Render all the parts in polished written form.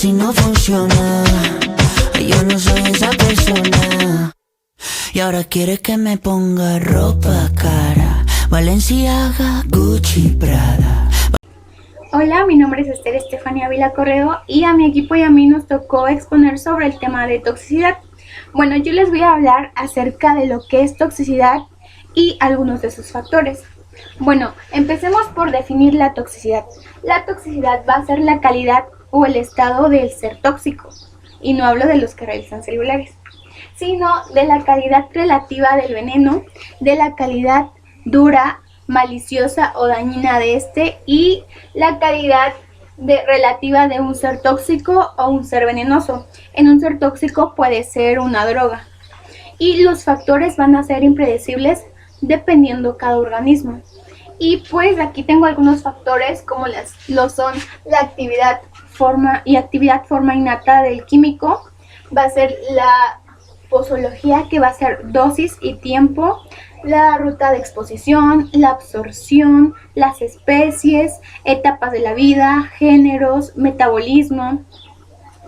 si no funciona. Yo no soy esa persona. Y ahora quiere que me ponga ropa cara. Balenciaga, Gucci, Prada. Hola, mi nombre es Esther Estefanía Vila Correo y a mi equipo y a mí nos tocó exponer sobre el tema de toxicidad. Bueno, yo les voy a hablar acerca de lo que es toxicidad y algunos de sus factores. Bueno, empecemos por definir la toxicidad. La toxicidad va a ser la calidad o el estado del ser tóxico. Y no hablo de los que realizan celulares, sino de la calidad relativa del veneno, de la calidad dura, maliciosa o dañina de este y la calidad relativa de un ser tóxico o un ser venenoso. En un ser tóxico puede ser una droga. Y los factores van a ser impredecibles dependiendo cada organismo. Y pues aquí tengo algunos factores como lo son la actividad forma innata del químico, va a ser la posología, que va a ser dosis y tiempo, la ruta de exposición, la absorción, las especies, etapas de la vida, géneros, metabolismo,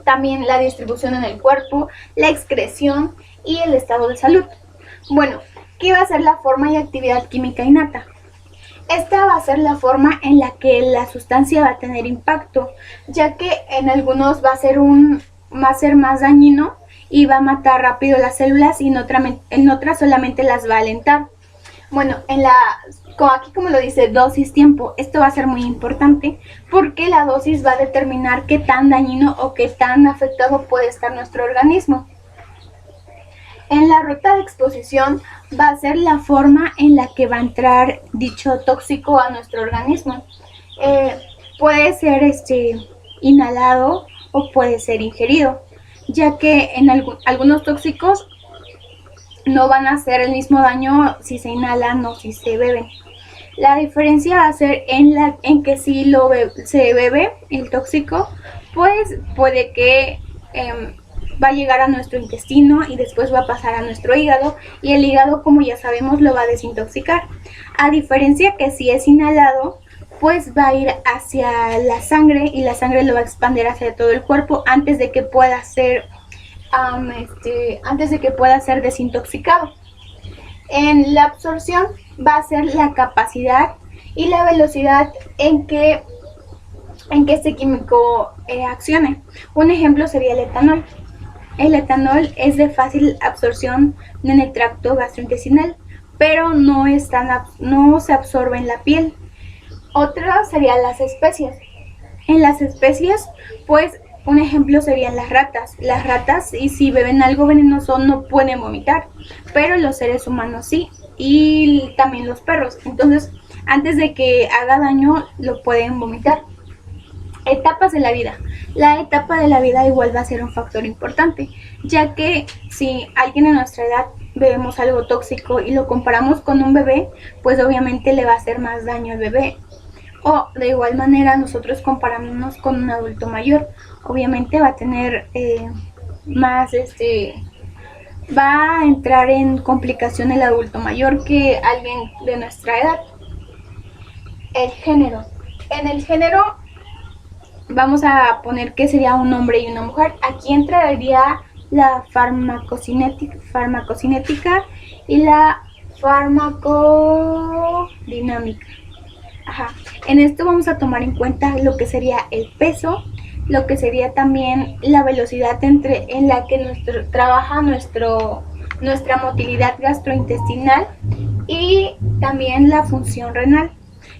también la distribución en el cuerpo, la excreción y el estado de salud. Bueno, ¿qué va a ser la forma y actividad química innata? Esta va a ser la forma en la que la sustancia va a tener impacto, ya que en algunos va a ser más dañino y va a matar rápido las células y en otras solamente las va a alentar. Bueno, aquí como lo dice, dosis, tiempo, esto va a ser muy importante porque la dosis va a determinar qué tan dañino o qué tan afectado puede estar nuestro organismo. En la ruta de exposición va a ser la forma en la que va a entrar dicho tóxico a nuestro organismo. Puede ser inhalado o puede ser ingerido, ya que en algunos tóxicos no van a hacer el mismo daño si se inhalan o si se beben. La diferencia va a ser en que si se bebe el tóxico, pues puede que va a llegar a nuestro intestino y después va a pasar a nuestro hígado, y el hígado, como ya sabemos, lo va a desintoxicar. A diferencia que si es inhalado, pues va a ir hacia la sangre y la sangre lo va a expandir hacia todo el cuerpo antes de que pueda ser desintoxicado. En la absorción va a ser la capacidad y la velocidad en que este químico accione. Un ejemplo sería el etanol. El etanol es de fácil absorción en el tracto gastrointestinal, pero no se absorbe en la piel. Otra serían las especies. En las especies, pues un ejemplo serían las ratas. Las ratas, y si beben algo venenoso, no pueden vomitar, pero los seres humanos sí, y también los perros. Entonces, antes de que haga daño, lo pueden vomitar. Etapas de la vida. La etapa de la vida igual va a ser un factor importante, ya que si alguien en nuestra edad bebemos algo tóxico y lo comparamos con un bebé, pues obviamente le va a hacer más daño al bebé. O de igual manera nosotros comparándonos con un adulto mayor, obviamente va a tener va a entrar en complicación el adulto mayor que alguien de nuestra edad. El género. En el género vamos a poner que sería un hombre y una mujer. Aquí entraría la farmacocinética y la farmacodinámica. En esto vamos a tomar en cuenta lo que sería el peso, lo que sería también la velocidad en la que trabaja nuestra motilidad gastrointestinal y también la función renal,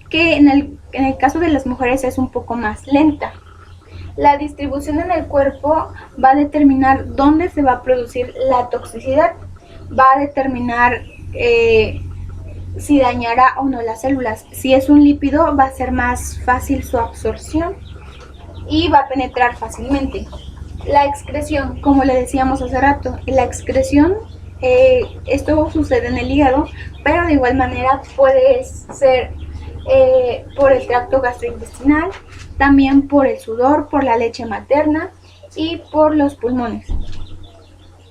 que en el caso de las mujeres es un poco más lenta. La distribución en el cuerpo va a determinar dónde se va a producir la toxicidad, va a determinar si dañará o no las células. Si es un lípido, va a ser más fácil su absorción y va a penetrar fácilmente. La excreción, como le decíamos hace rato, la excreción, esto sucede en el hígado, pero de igual manera puede ser por el tracto gastrointestinal, también por el sudor, por la leche materna y por los pulmones.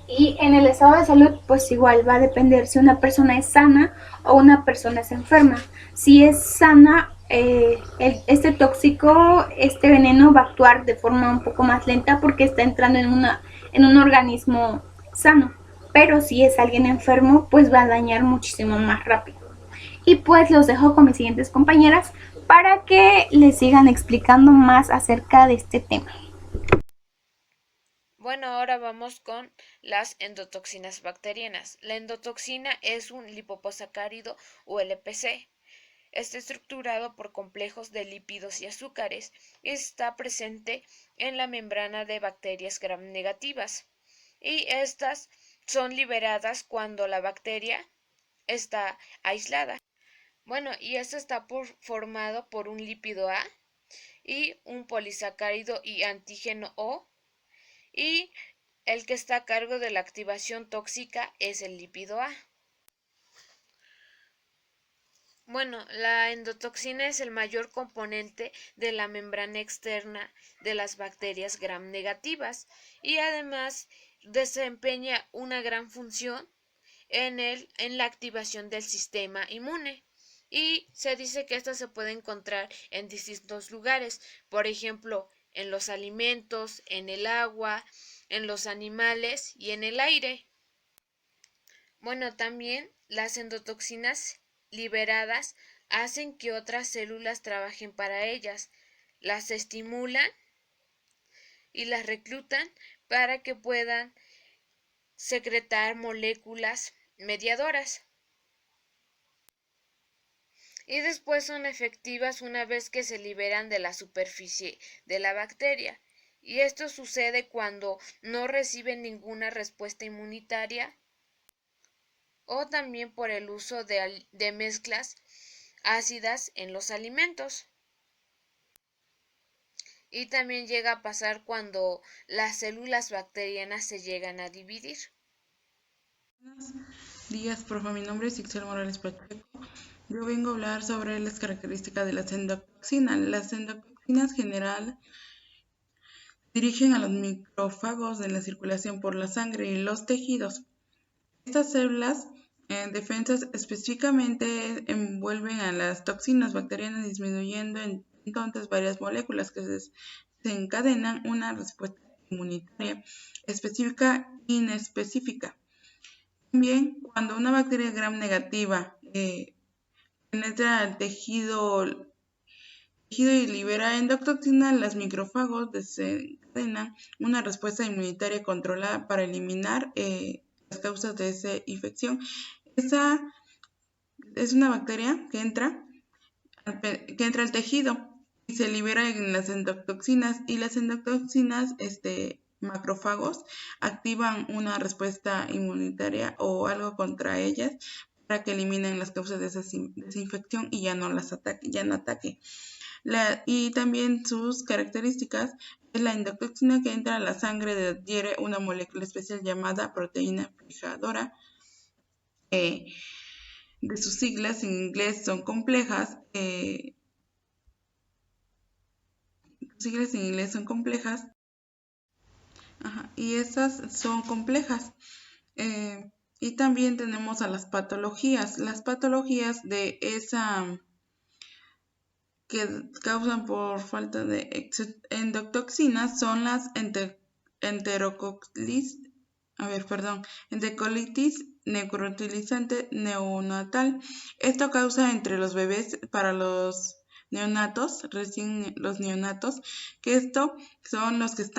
Y en el estado de salud, pues igual va a depender si una persona es sana o una persona es enferma. Si es sana, este tóxico, este veneno va a actuar de forma un poco más lenta porque está entrando en un organismo sano. Pero si es alguien enfermo, pues va a dañar muchísimo más rápido. Y pues los dejo con mis siguientes compañeras para que les sigan explicando más acerca de este tema. Bueno, ahora vamos con las endotoxinas bacterianas. La endotoxina es un liposacárido o LPC. Está estructurado por complejos de lípidos y azúcares y está presente en la membrana de bacterias gram negativas. Y estas son liberadas cuando la bacteria está aislada. Bueno, y esto está formado por un lípido A y un polisacárido y antígeno O, y el que está a cargo de la activación tóxica es el lípido A. Bueno, la endotoxina es el mayor componente de la membrana externa de las bacterias gram negativas y además desempeña una gran función en la activación del sistema inmune. Y se dice que esta se puede encontrar en distintos lugares, por ejemplo, en los alimentos, en el agua, en los animales y en el aire. Bueno, también las endotoxinas liberadas hacen que otras células trabajen para ellas, las estimulan y las reclutan para que puedan secretar moléculas mediadoras. Y después son efectivas una vez que se liberan de la superficie de la bacteria. Y esto sucede cuando no reciben ninguna respuesta inmunitaria o también por el uso de mezclas ácidas en los alimentos. Y también llega a pasar cuando las células bacterianas se llegan a dividir. Buenos días, profe. Mi nombre es Ixel Morales Pacheco. Yo vengo a hablar sobre las características de las endotoxinas. Las endotoxinas general dirigen a los micrófagos de la circulación por la sangre y los tejidos. Estas células defensas específicamente envuelven a las toxinas bacterianas, disminuyendo entonces varias moléculas que desencadenan una respuesta inmunitaria específica e inespecífica. También, cuando una bacteria gram negativa penetra el tejido y libera endotoxina, los micrófagos desencadenan una respuesta inmunitaria controlada para eliminar las causas de esa infección. Esa es una bacteria que entra al tejido y se libera en las endotoxinas, y las endotoxinas macrófagos activan una respuesta inmunitaria o algo contra ellas para que eliminen las causas de esa infección y ya no ataque. Y también sus características es la endotoxina que entra a la sangre, adquiere una molécula especial llamada proteína fijadora. De sus siglas en inglés son complejas. Y esas son complejas. Y también tenemos a las patologías. Las patologías de esa que causan por falta de endotoxinas son las enterocolitis necrotilizante neonatal. Esto causa entre los bebés para los neonatos, que estos son los que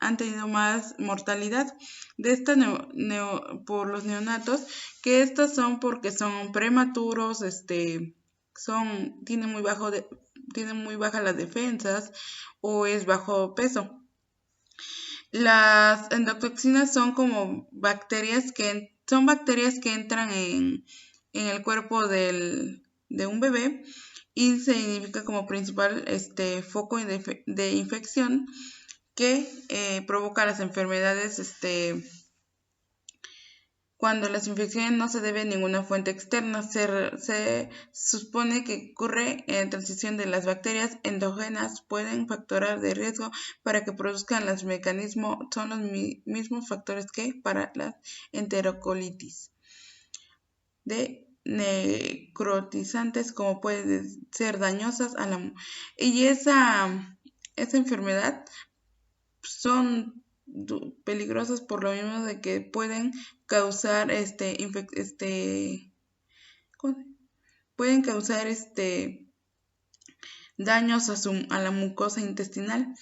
han tenido más mortalidad de esta por los neonatos, que estos son porque son prematuros, tienen muy bajas las defensas o es bajo peso. Las endotoxinas son como bacterias que entran en el cuerpo de un bebé y se identifica como principal foco de infección que provoca las enfermedades cuando las infecciones no se deben a ninguna fuente externa. Se supone que ocurre en la transición de las bacterias endógenas, pueden factorar de riesgo para que produzcan los mecanismos, son los mismos factores que para la enterocolitis de necrotizantes como pueden ser dañosas a la y esa enfermedad son peligrosas por lo mismo de que pueden causar pueden causar daños a la mucosa intestinal,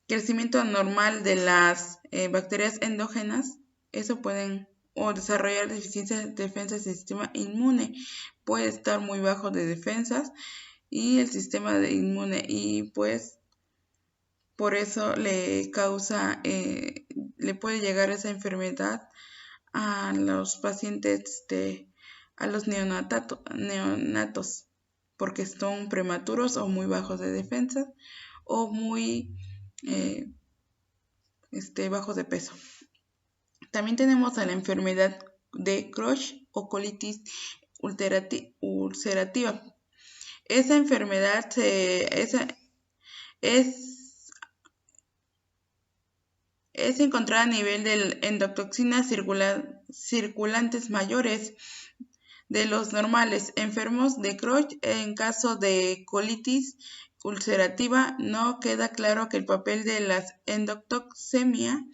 crecimiento anormal de las bacterias endógenas, eso pueden o desarrollar deficiencias de defensas del sistema inmune, puede estar muy bajo de defensas y el sistema inmune y pues por eso le puede llegar esa enfermedad a los pacientes, a los neonatos, porque son prematuros o muy bajos de defensas o muy bajos de peso. También tenemos a la enfermedad de Crohn o colitis ulcerativa. Esa enfermedad es encontrada a nivel de endotoxinas circulantes mayores de los normales. Enfermos de Crohn, en caso de colitis ulcerativa, no queda claro que el papel de la endotoxemia.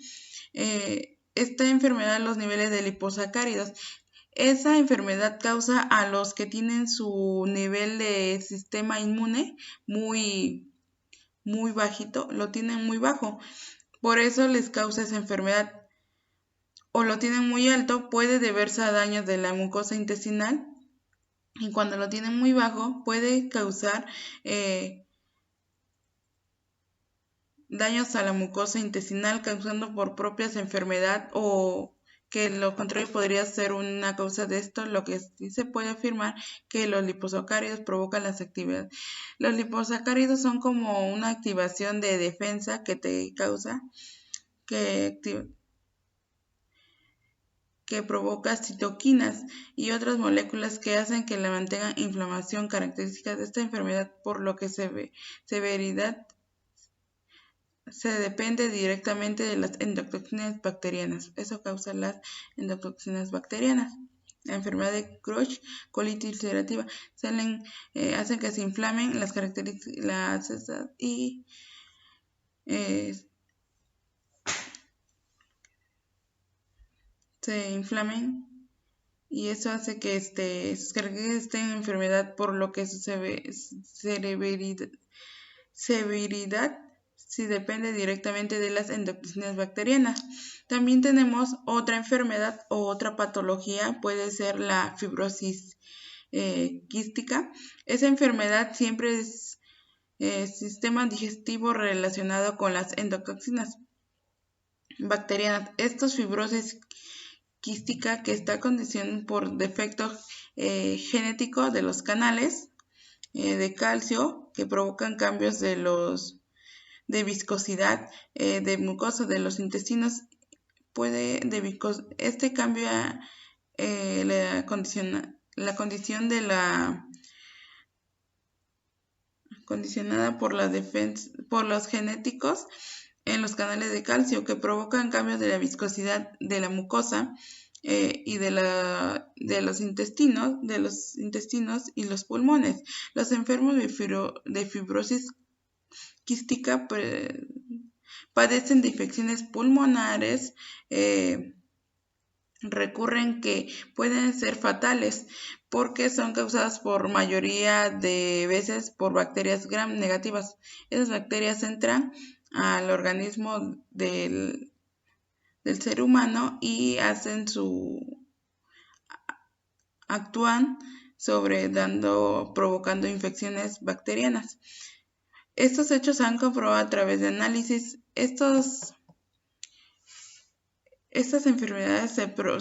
Esta enfermedad, los niveles de liposacáridos. Esa enfermedad causa a los que tienen su nivel de sistema inmune muy bajito, lo tienen muy bajo. Por eso les causa esa enfermedad. O lo tienen muy alto, puede deberse a daños de la mucosa intestinal. Y cuando lo tienen muy bajo, puede causar daños a la mucosa intestinal causando por propias enfermedad o que lo contrario podría ser una causa de esto, lo que sí se puede afirmar que los liposacáridos provocan las actividades. Los liposacáridos son como una activación de defensa que te causa, que provoca citoquinas y otras moléculas que hacen que la mantengan inflamación característica de esta enfermedad, por lo que severidad se depende directamente de las endotoxinas bacterianas. Eso causa las endotoxinas bacterianas. La enfermedad de Crohn, colitis ulcerativa, hacen que se inflamen las características y se inflamen y eso hace que sus características estén en enfermedad, por lo que su severidad sí depende directamente de las endotoxinas bacterianas. También tenemos otra enfermedad o otra patología, puede ser la fibrosis quística. Esa enfermedad siempre es sistema digestivo relacionado con las endotoxinas bacterianas. Estos fibrosis quística que está condicionada por defecto genético de los canales de calcio que provocan cambios de viscosidad de mucosa de los intestinos. Este cambia la condición de la condicionada por los genéticos en los canales de calcio que provocan cambios de la viscosidad de la mucosa y de los intestinos y los pulmones. Los enfermos de fibrosis quística padecen de infecciones pulmonares recurren que pueden ser fatales porque son causadas por mayoría de veces por bacterias gram negativas. Esas bacterias entran al organismo del ser humano y actúan provocando infecciones bacterianas. Estos hechos se han comprobado a través de análisis. Estas enfermedades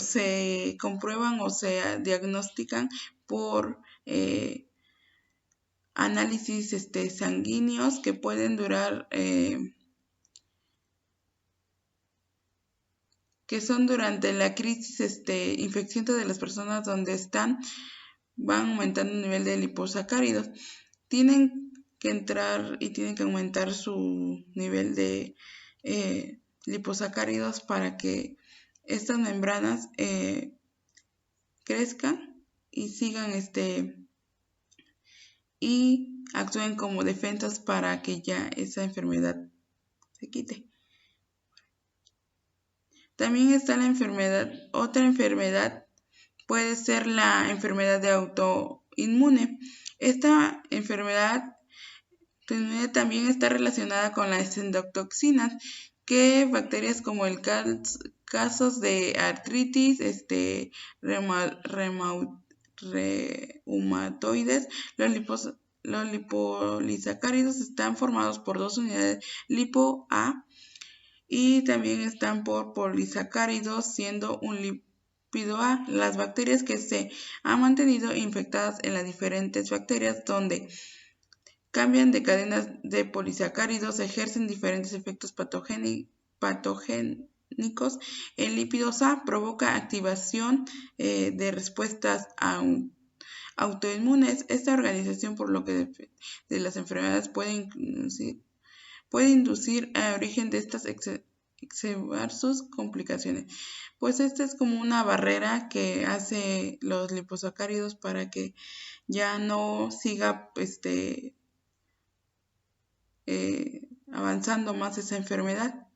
se comprueban o se diagnostican por análisis sanguíneos que pueden durar, que son durante la crisis infecciosa de las personas donde van aumentando el nivel de liposacáridos. Tienen que entrar y tienen que aumentar su nivel de liposacáridos para que estas membranas crezcan sigan y actúen como defensas para que ya esa enfermedad se quite. También está otra enfermedad puede ser la enfermedad de autoinmune. Esta enfermedad también está relacionada con las endotoxinas, que bacterias como el casos de artritis, reumatoides, los liposacáridos están formados por dos unidades lipo-A y también están por polisacáridos, siendo un lípido A. Las bacterias que se han mantenido infectadas en las diferentes bacterias donde cambian de cadenas de polisacáridos, ejercen diferentes efectos patogénicos en lípidos A, provoca activación de respuestas autoinmunes. Esta organización, por lo que de las enfermedades, puede inducir a origen de estas exacerbar sus complicaciones. Pues esta es como una barrera que hace los liposacáridos para que ya no siga avanzando más esa enfermedad.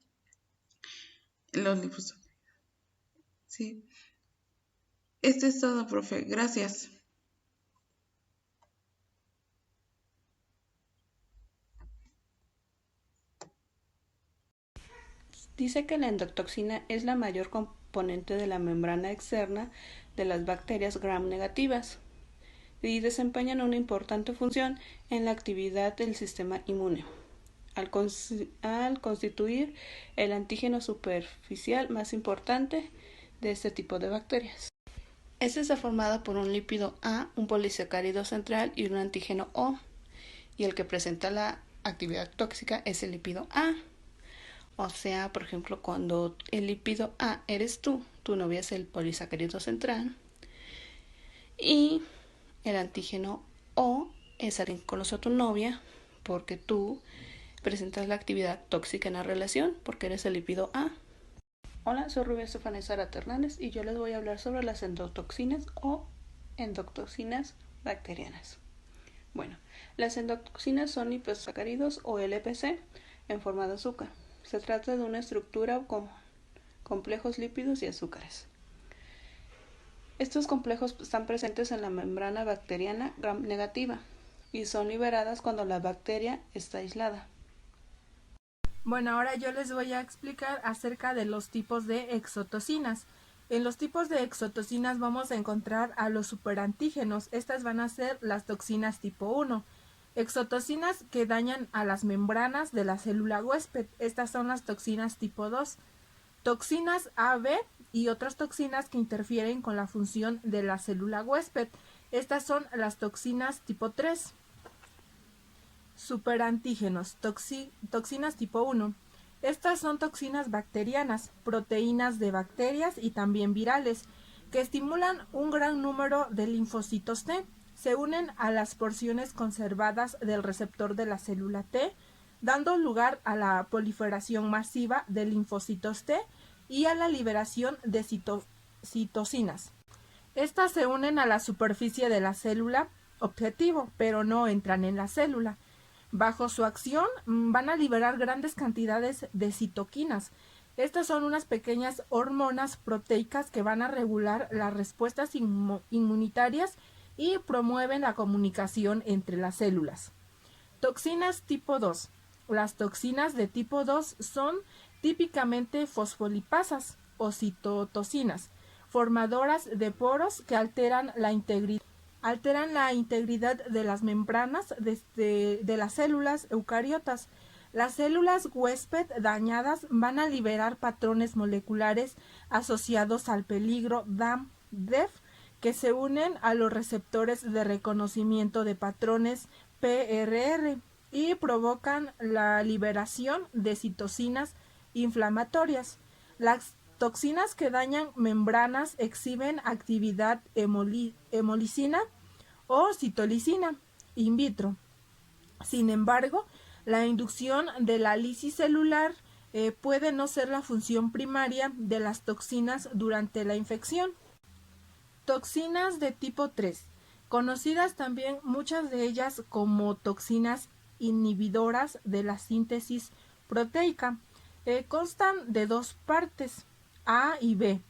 Los liposacáridos. Sí. Esto es todo, profe. Gracias. Dice que la endotoxina es la mayor componente de la membrana externa de las bacterias gram negativas y desempeñan una importante función en la actividad del sistema inmune, al constituir el antígeno superficial más importante de este tipo de bacterias. Este está formado por un lípido A, un polisacárido central y un antígeno O, y el que presenta la actividad tóxica es el lípido A. O sea, por ejemplo, cuando el lípido A eres tú, tu novia es el polisacárido central y el antígeno O es alguien que conoce a tu novia porque tú presentas la actividad tóxica en la relación porque eres el lípido A. Hola, soy Rubén Estefanía Zarate Hernández y yo les voy a hablar sobre las endotoxinas o endotoxinas bacterianas. Bueno, las endotoxinas son liposacáridos o LPC en forma de azúcar. Se trata de una estructura con complejos lípidos y azúcares. Estos complejos están presentes en la membrana bacteriana gram negativa y son liberadas cuando la bacteria está aislada. Bueno, ahora yo les voy a explicar acerca de los tipos de exotoxinas. En los tipos de exotoxinas vamos a encontrar a los superantígenos. Estas van a ser las toxinas tipo 1. Exotoxinas que dañan a las membranas de la célula huésped. Estas son las toxinas tipo 2. Toxinas A, B y otras toxinas que interfieren con la función de la célula huésped. Estas son las toxinas tipo 3. Superantígenos, toxinas tipo 1. Estas son toxinas bacterianas, proteínas de bacterias y también virales, que estimulan un gran número de linfocitos T. Se unen a las porciones conservadas del receptor de la célula T, dando lugar a la proliferación masiva de linfocitos T y a la liberación de citocinas. Estas se unen a la superficie de la célula objetivo, pero no entran en la célula. Bajo su acción van a liberar grandes cantidades de citoquinas. Estas son unas pequeñas hormonas proteicas que van a regular las respuestas inmunitarias y promueven la comunicación entre las células. Toxinas tipo 2. Las toxinas de tipo 2 son típicamente fosfolipasas o citotocinas, formadoras de poros que alteran la integridad de las membranas de las células eucariotas. Las células huésped dañadas van a liberar patrones moleculares asociados al peligro DAM-DEF que se unen a los receptores de reconocimiento de patrones PRR y provocan la liberación de citocinas inflamatorias. Las toxinas que dañan membranas exhiben actividad hemolicina o citolicina in vitro. Sin embargo, la inducción de la lisis celular puede no ser la función primaria de las toxinas durante la infección. Toxinas de tipo 3, conocidas también muchas de ellas como toxinas inhibidoras de la síntesis proteica, constan de dos partes, A y B,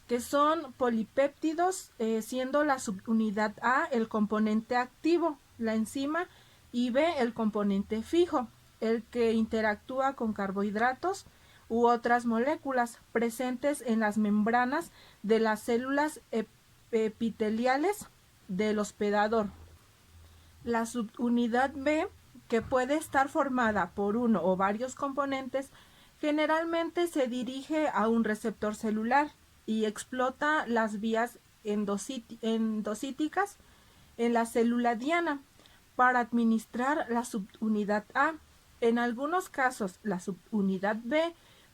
que son polipéptidos, siendo la subunidad A el componente activo, la enzima, y B el componente fijo, el que interactúa con carbohidratos u otras moléculas presentes en las membranas de las células epiteliales del hospedador. La subunidad B, que puede estar formada por uno o varios componentes, generalmente se dirige a un receptor celular y explota las vías endocíticas en la célula diana para administrar la subunidad A. En algunos casos, la subunidad B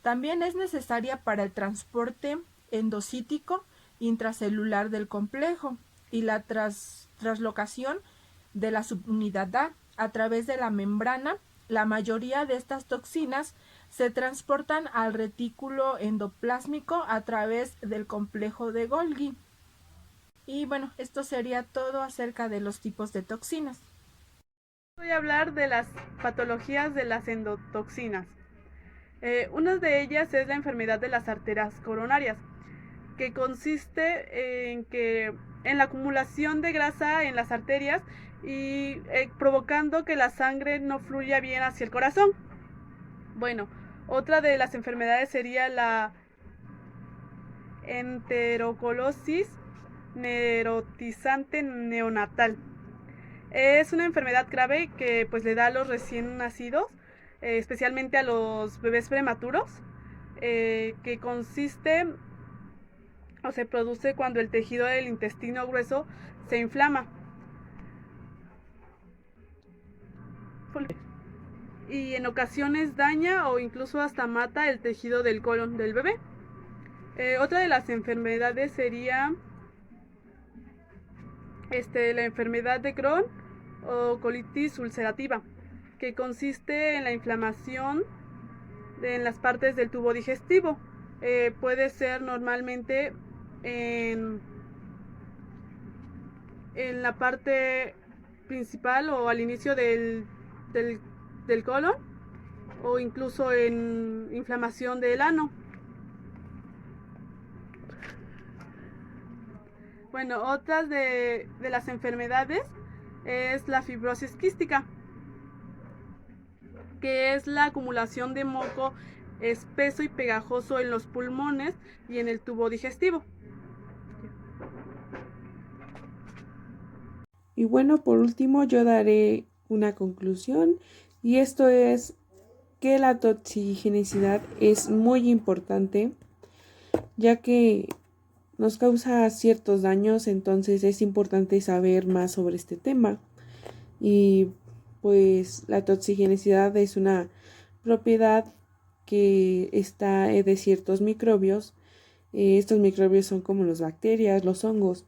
también es necesaria para el transporte endocítico intracelular del complejo y la traslocación de la subunidad A través de la membrana. La mayoría de estas toxinas se transportan al retículo endoplásmico a través del complejo de Golgi. Y bueno, esto sería todo acerca de los tipos de toxinas. Voy a hablar de las patologías de las endotoxinas. Una de ellas es la enfermedad de las arterias coronarias, que consiste en la acumulación de grasa en las arterias y provocando que la sangre no fluya bien hacia el corazón. Bueno, otra de las enfermedades sería la enterocolosis nerotizante neonatal. Es una enfermedad grave que pues le da a los recién nacidos, especialmente a los bebés prematuros, que consiste o se produce cuando el tejido del intestino grueso se inflama y en ocasiones daña o incluso hasta mata el tejido del colon del bebé. Otra de las enfermedades sería la enfermedad de Crohn o colitis ulcerativa, que consiste en la inflamación en las partes del tubo digestivo. Puede ser normalmente en la parte principal o al inicio del colon, o incluso en inflamación del ano. Bueno, otras de las enfermedades es la fibrosis quística, que es la acumulación de moco espeso y pegajoso en los pulmones y en el tubo digestivo. Y bueno, por último yo daré una conclusión, y esto es que la toxigenicidad es muy importante, ya que nos causa ciertos daños. Entonces es importante saber más sobre este tema. Y pues la toxigenicidad es una propiedad que está de ciertos microbios. Estos microbios son como las bacterias, los hongos.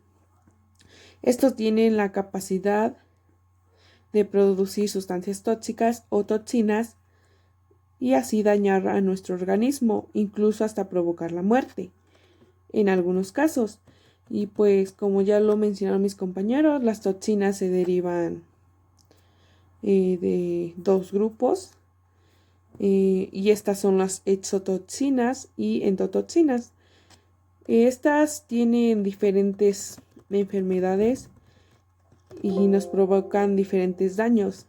Estos tienen la capacidad de producir sustancias tóxicas o toxinas y así dañar a nuestro organismo, incluso hasta provocar la muerte en algunos casos. Y pues como ya lo mencionaron mis compañeros, las toxinas se derivan de dos grupos, y estas son las exotoxinas y endotoxinas. Estas tienen diferentes enfermedades y nos provocan diferentes daños.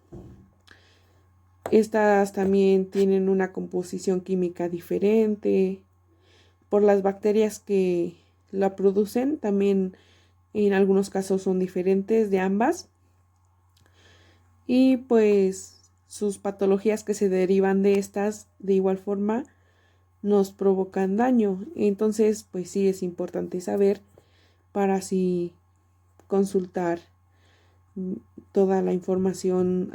Estas también tienen una composición química diferente por las bacterias que la producen. También en algunos casos son diferentes de ambas, y pues sus patologías que se derivan de estas de igual forma nos provocan daño. Entonces pues sí es importante saber para así consultar toda la información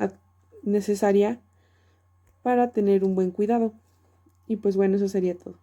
necesaria para tener un buen cuidado. Y pues bueno, eso sería todo.